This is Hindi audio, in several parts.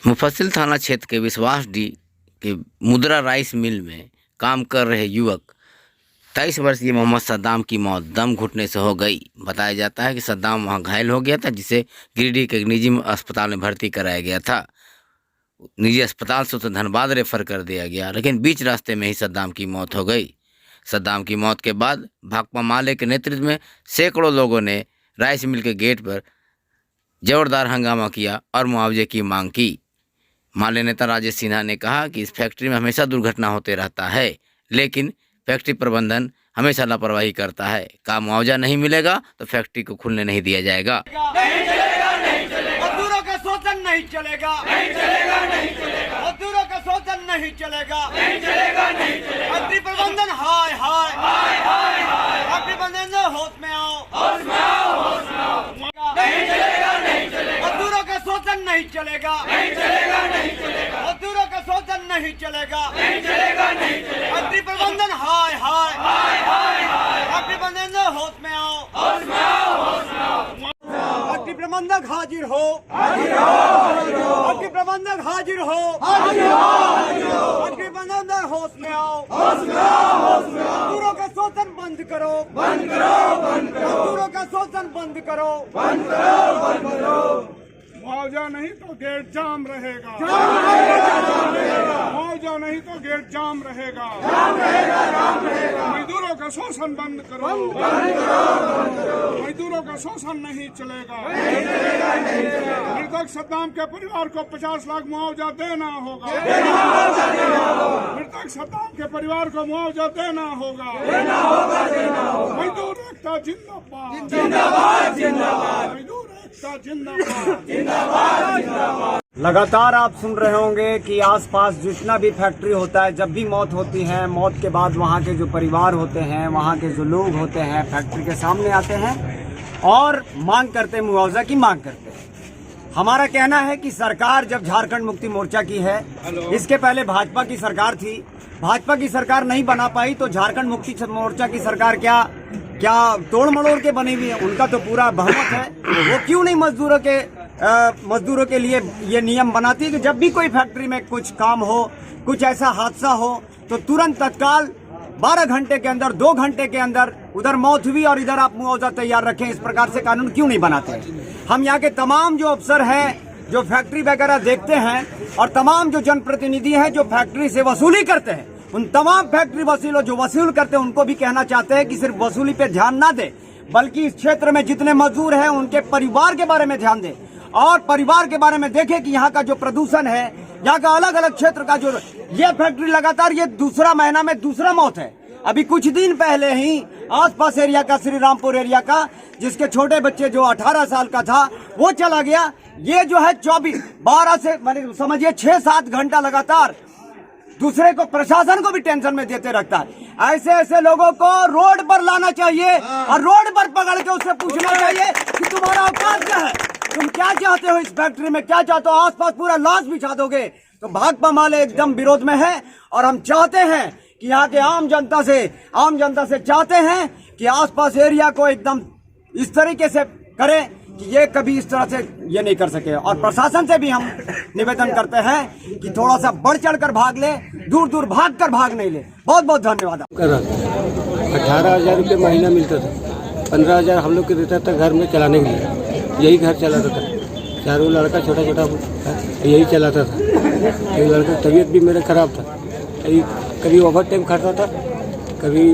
मुफस्सिल थाना क्षेत्र के विश्वासडी के मुद्रा राइस मिल में काम कर रहे युवक 23 वर्षीय मोहम्मद सद्दाम की मौत दम घुटने से हो गई। बताया जाता है कि सद्दाम वहां घायल हो गया था, जिसे गिरिडीह के निजी अस्पताल में भर्ती कराया गया था। निजी अस्पताल से उसे धनबाद रेफर कर दिया गया, लेकिन बीच रास्ते में ही सद्दाम की मौत हो गई। सद्दाम की मौत के बाद भाकपा माले के नेतृत्व में सैकड़ों लोगों ने राइस मिल के गेट पर जोरदार हंगामा किया और मुआवजे की मांग की। माले नेता राजेश सिन्हा ने कहा कि इस फैक्ट्री में हमेशा दुर्घटना होते रहता है, लेकिन फैक्ट्री प्रबंधन हमेशा लापरवाही करता है। का मुआवजा नहीं मिलेगा तो फैक्ट्री को खुलने नहीं दिया जाएगा। नहीं चलेगा, नहीं चलेगा। मजदूरों का शोषण नहीं चलेगा, नहीं चलेगा, नहीं चलेगा। मजदूरों का शोषण नहीं चलेगा, नहीं चलेगा, नहीं चलेगा। फैक्ट्री प्रबंधन हाय हाय हाय हाय हाय। फैक्ट्री प्रबंधन होश में आओ, होश में आओ, होश में आओ। नहीं चलेगा, नहीं चलेगा। मजदूरों का शोषण नहीं चलेगा, नहीं चलेगा, नहीं चलेगा। मजदूरों का शोषण नहीं चलेगा, नहीं चलेगा, नहीं चलेगा। फैक्ट्री प्रबंधन हाय हाय हाय हाय हाय। फैक्ट्री प्रबंधन होश में आओ, होश में आओ, होश में आओ। फैक्ट्री प्रबंधक हाजिर हो, हाजिर हो, हाजिर हो। फैक्ट्री प्रबंधक हाजिर हो, हाजिर हो, हाजिर हो। फैक्ट्री प्रबंधक होश में आओ, होश में आओ, होश में आओ। मजदूरों का शोषण बंद करो, बंद करो, बंद करो। मजदूरों का शोषण बंद करो, बंद करो, बंद करो। मुआवजा नहीं तो गेट जाम रहेगा, जाम रहेगा, जाम रहेगा। मुआवजा नहीं तो गेट जाम रहेगा, जाम रहेगा, जाम रहेगा। मजदूरों का शोषण बंद करो, बंद करो, बंद करो। मजदूरों का शोषण नहीं चलेगा। नहीं चलेगा, नहीं चलेगा। मृतक सद्दाम के परिवार को 50 लाख मुआवजा देना होगा, देना होगा, देना होगा। मृतक सद्दाम के परिवार को मुआवजा देना होगा, देना होगा, देना होगा। मजदूर एकता जिंदाबाद, जिंदाबाद, जिंदाबाद। मजदूर एकता जिंदाबाद, जिंदाबाद, जिंदाबाद। लगातार आप सुन रहे होंगे कि आसपास जितना भी फैक्ट्री होता है, जब भी मौत होती है, मौत के बाद वहाँ के जो परिवार होते हैं, वहाँ के जो लोग होते हैं, फैक्ट्री के सामने आते हैं और मांग करते हैं, मुआवजा की मांग करते हैं। हमारा कहना है कि सरकार जब झारखंड मुक्ति मोर्चा की है, इसके पहले भाजपा की सरकार थी, भाजपा की सरकार नहीं बना पाई तो झारखंड मुक्ति मोर्चा की सरकार क्या तोड़ मड़ोड़ के बनी हुई है? उनका तो पूरा बहुमत है। वो क्यों नहीं मजदूरों के लिए ये नियम बनाती है कि जब भी कोई फैक्ट्री में कुछ काम हो, कुछ ऐसा हादसा हो तो तुरंत तत्काल 12 घंटे के अंदर, 2 घंटे के अंदर उधर मौत हुई और इधर आप मुआवजा तैयार रखें। इस प्रकार से कानून क्यों नहीं बनाते हैं? हम यहाँ के तमाम जो अफसर हैं, जो फैक्ट्री वगैरह देखते हैं, और तमाम जो जनप्रतिनिधि हैं जो फैक्ट्री से वसूली करते हैं, उन तमाम फैक्ट्री वसूलों जो वसूल करते हैं उनको भी कहना चाहते हैं कि सिर्फ वसूली पे ध्यान ना दे, बल्कि इस क्षेत्र में जितने मजदूर हैं उनके परिवार के बारे में ध्यान दे और परिवार के बारे में देखें कि यहाँ का जो प्रदूषण है, यहाँ का अलग अलग क्षेत्र का जो ये फैक्ट्री लगातार ये दूसरा महीना में दूसरा मौत है। अभी कुछ दिन पहले ही आसपास एरिया का, श्री रामपुर एरिया का, जिसके छोटे बच्चे जो 18 साल का था वो चला गया। ये जो है 12 से समझिए 6-7 घंटा लगातार दूसरे को, प्रशासन को भी टेंशन में देते रखता है। ऐसे ऐसे लोगों को रोड पर लाना चाहिए और रोड पर पकड़ के उससे पूछना चाहिए कि तुम्हारा औकात क्या है, तुम क्या चाहते हो, इस फैक्ट्री में क्या चाहते हो। आसपास पूरा लाश बिछा दोगे तो भाकपा माले एकदम विरोध में है और हम चाहते हैं कि यहाँ के आम जनता से चाहते हैं कि आसपास एरिया को एकदम इस तरीके से करें कि ये कभी इस तरह से ये नहीं कर सके। और प्रशासन से भी हम निवेदन करते हैं कि थोड़ा सा बढ़ चढ़कर भाग ले, दूर दूर भाग कर भाग नहीं ले। बहुत बहुत धन्यवाद। 18,000 रुपये महीना मिलता था, 15,000 हम लोग के देता था घर में चलाने के लिए। यही घर चलाता था, चारों लड़का छोटा छोटा यही चलाता था। एक लड़का की तबीयत भी मेरा खराब था, कभी ओवर टाइम खाता था, कभी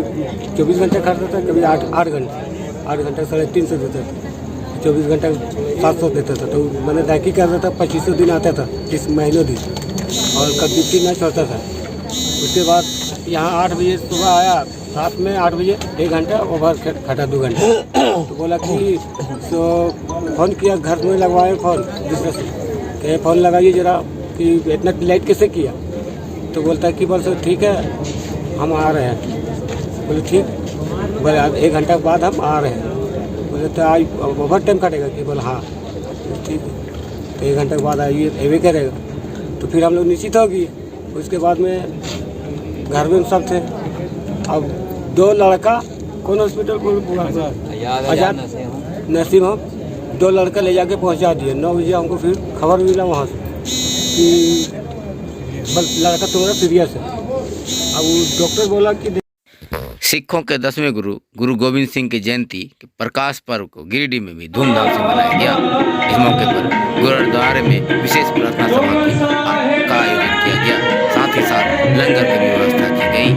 24 घंटे खाता था, कभी 8 घंटे 350 देता था, 24 घंटे 700 देता था। तो मैंने दाखी करता था, 2500 दिन आता था, 30 महीनों दिन, और कभी 3 मैच होता था। उसके बाद यहाँ 8 बजे सुबह आया, रात में 8 बजे 1 घंटा ओवर खटा 2 घंटे। तो बोला कि तो फ़ोन किया, घर में लगवाए फ़ोन दूसरे से, कहे फ़ोन लगाइए जरा कि इतना लाइट कैसे किया। तो बोलता है कि बस ठीक है हम आ रहे हैं। बोले ठीक, बोले 1 घंटा बाद हम आ रहे हैं। बोले तो आज ओवर टाइम काटेगा कि? बोले हाँ ठीक है। तो 1 घंटे के बाद आइए, एवे करेगा। तो फिर हम लोग निश्चित हो गए। उसके बाद में घर में सब थे। अब 2 लड़का कौन हॉस्पिटल को आजाद नर्सिंग होम, 2 लड़का ले जाके पहुंचा दिए। 9 बजे हमको फिर खबर मिला वहाँ से। कि बस लड़का थोड़ा सीरियस है। अब वो डॉक्टर बोला कि सिखों के 10वें गुरु गुरु गोविंद सिंह की जयंती के प्रकाश पर्व को गिरिडीह में भी धूमधाम से मनाया गया। इस मौके पर गुरुद्वारे में विशेष प्रार्थना सभा का आयोजन किया गया, साथ ही साथ लंगर की भी व्यवस्था की गई।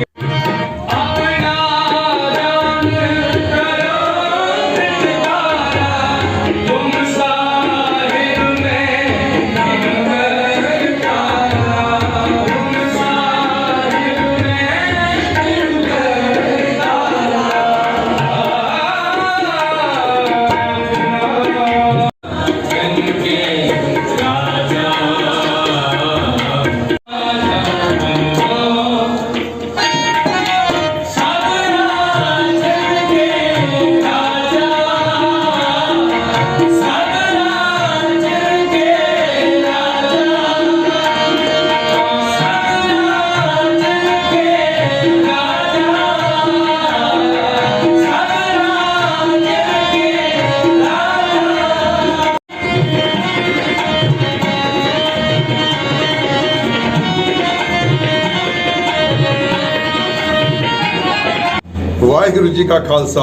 वाहिगुरु जी का खालसा,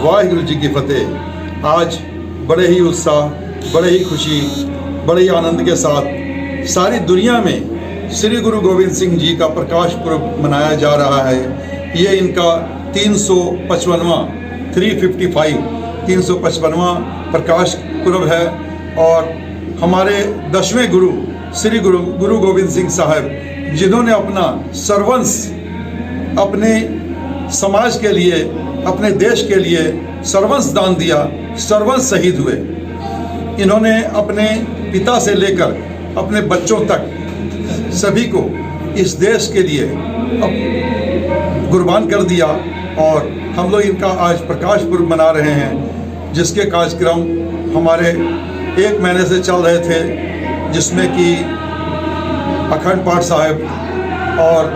वाहिगुरु जी की फतेह। आज बड़े ही उत्साह, बड़े ही खुशी, बड़े ही आनंद के साथ सारी दुनिया में श्री गुरु गोविंद सिंह जी का प्रकाश पर्व मनाया जा रहा है। ये इनका 355वां प्रकाश पर्व है और हमारे 10वें गुरु श्री गुरु गोविंद सिंह साहब, जिन्होंने अपना सर्वंस अपने समाज के लिए, अपने देश के लिए सर्वंस दान दिया, सर्वंस शहीद हुए। इन्होंने अपने पिता से लेकर अपने बच्चों तक सभी को इस देश के लिए कुर्बान कर दिया और हम लोग इनका आज प्रकाश पर्व मना रहे हैं, जिसके कार्यक्रम हमारे 1 महीने से चल रहे थे, जिसमें कि अखंड पाठ साहब और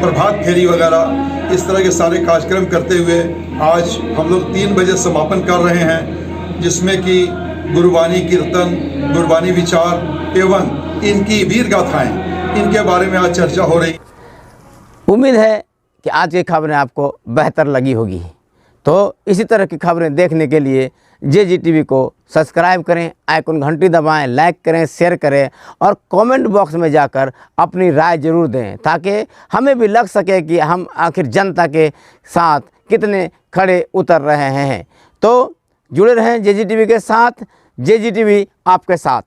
प्रभात फेरी वगैरह इस तरह के सारे कार्यक्रम करते हुए आज हम लोग 3 बजे समापन कर रहे हैं, जिसमें कि गुरबानी कीर्तन, गुरबानी विचार एवं इनकी वीर गाथाएं, इनके बारे में आज चर्चा हो रही। उम्मीद है कि आज की खबरें आपको बेहतर लगी होगी। तो इसी तरह की खबरें देखने के लिए JGTV को सब्सक्राइब करें, आइकन घंटी दबाएं, लाइक करें, शेयर करें और कमेंट बॉक्स में जाकर अपनी राय ज़रूर दें, ताकि हमें भी लग सके कि हम आखिर जनता के साथ कितने खड़े उतर रहे हैं। तो जुड़े रहें JGTV के साथ, JGTV आपके साथ।